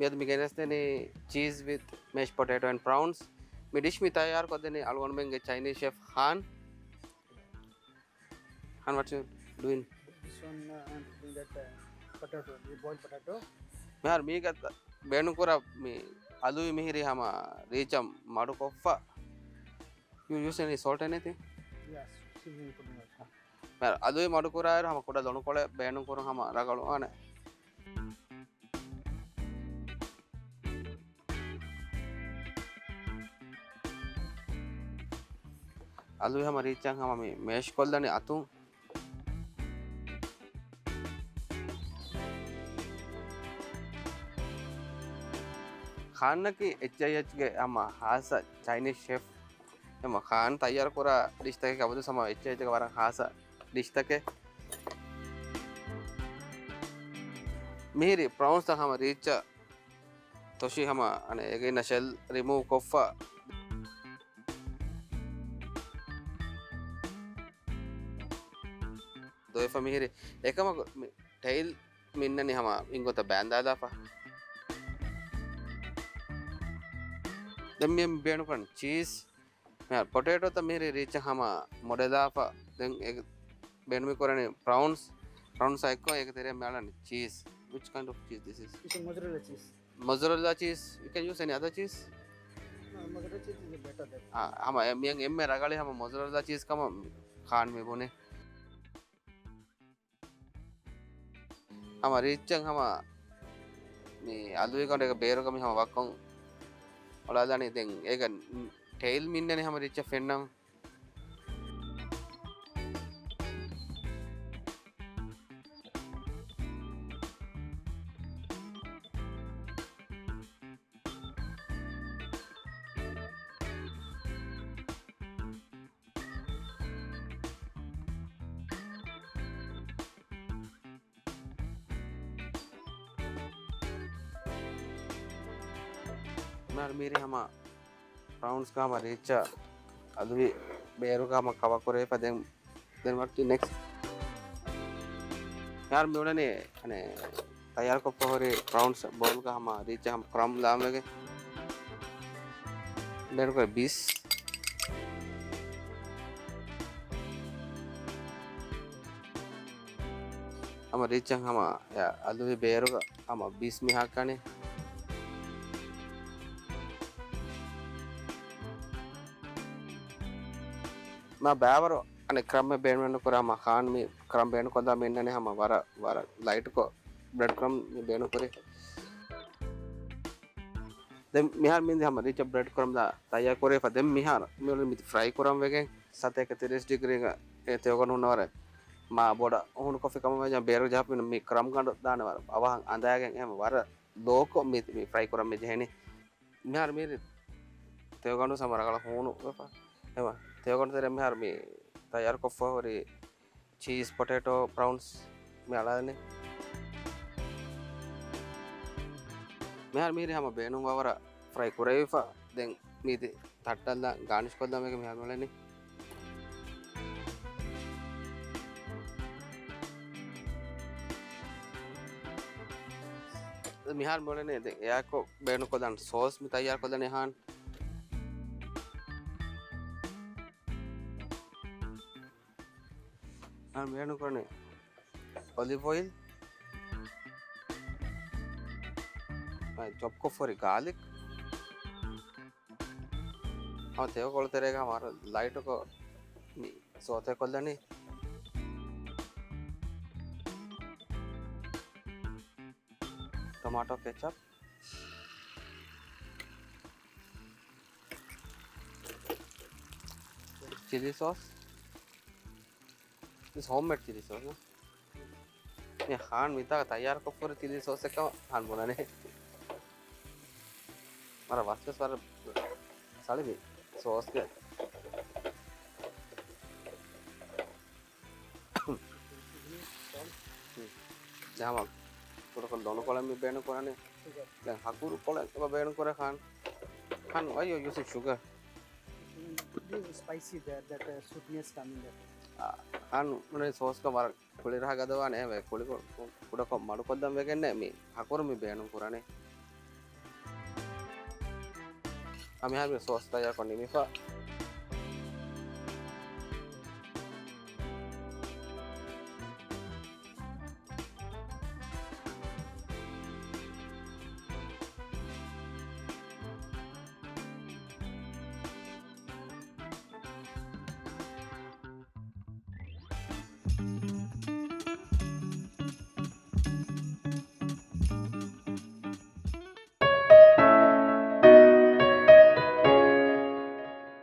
මෙද मी गेनस्तेने cheese with mashed potato and prawns मी डिश मी तयार कर देने अलवन बेंगे Chinese chef Han. Han, what you doing? This one I'm putting that potato, the boiled potato. मैं यार मी का बेनु कोरा मी आलू ही मिहिरी हमा रीचम माडू Kufa you use any salt anything? Yes, seasoning putting also. मैं आलू ही माडू कोरा है हम कोड़ा दोनों कोले बेनु कोरा हम रगड़ो आने आलू ही हमारी चंग हम मी मैश कर देने आतू खाना की HIH के हम हासा चाइनीज शेफ हम खान तैयार कोरा डिश तक के अब तो समा HIH के बारे हासा डिश तक के मेरी prawns तक हम रीच तोशी हम अने एक नशेल रिमूव कोफ़ा दो एफ मेरी एक हम टेल मिन्ना नहीं हम इनको तो बैंड आदा पा दम में बेनु करण चीज़ मैं पोटैटो तो मेरे रीच हम मोड़ेदा पा दम एक बेनु में कोरने prawns एक को एक तेरे में आला चीज़ which kind of cheese this is? It's a mozzarella cheese. Mozzarella cheese. You can use any other cheese? No, mozzarella cheese is better than. हम एम में रगड़े हम मोज़रेला चीज़ का हम खान में बोने हम रिचंग हम में आलू का एक बेरो का में हम वाकों और आधा नहीं देंगे एक टेल मिन्ने ने हम रिच फेन्नम मैं मेरे हम prawns का हम रिच आलू भी बेरो का हम कवा करे पर दें व्हाट नेक्स्ट यार मैं उन्हें अने तैयार को पहरे prawns बोल का हम रिच हम क्रम लाम लगे बेरो का 20 हम रिच हम या आलू भी बेरो का हम 20 में हाकाने मैं बाबर अने क्रम में बेन में कोरा हम खान में क्रम बेन को दा मेन ने हम वारा लाइट को ब्रेड क्रम में बेन करे देम मिहार में हम रिच ब्रेड क्रम दा तैयार करे फ देम मिहार में मित फ्राई करम वेगे 730 डिग्री का एते ओगन हुनवरे मा बोडा हुन कॉफी कम में बेरो जा पे मी क्रम का दाने वार अब अंदा के हम वार दो को मी फ्राई करम में जेने मिहार में ते ओगन समरा का हुन एवा ते ओगन तेरे मिहार में तैयार को फवरी चीज पोटैटो prawns में आला ने मिहार मेरे हम बेनु वावरा फ्राई कुरेफा दें मीते तट्टल्ला गार्निश को दमे के मिहार वाले ने मिहार बोले ने दें या को बेनु को दान सॉस में तैयार को दने हान हान बेनु को ने olive oil chop को for garlic हाँ तेरे को तेरे का हमारा लाइट को सोते को लेनी tomato ketchup chilli sauce this homemade chilli sauce ना ये खान मिता तैयार को पूरे चिली सॉस से क्या खान बनाने हमारा वास्ते सारे साले भी सॉस के जहाँ पूरा कल दोनों कोले में बेनो Korane dan hakuru kola coba bayar kore kan why you using sugar This is spicy there, that sweetness coming there. kan mune sauce ka bar kuli raha gadawa ne ve kuli ko kuda ko maru kodam vegenne mi hakuru mi bayar korane Amihar min sauce taya koni mifa.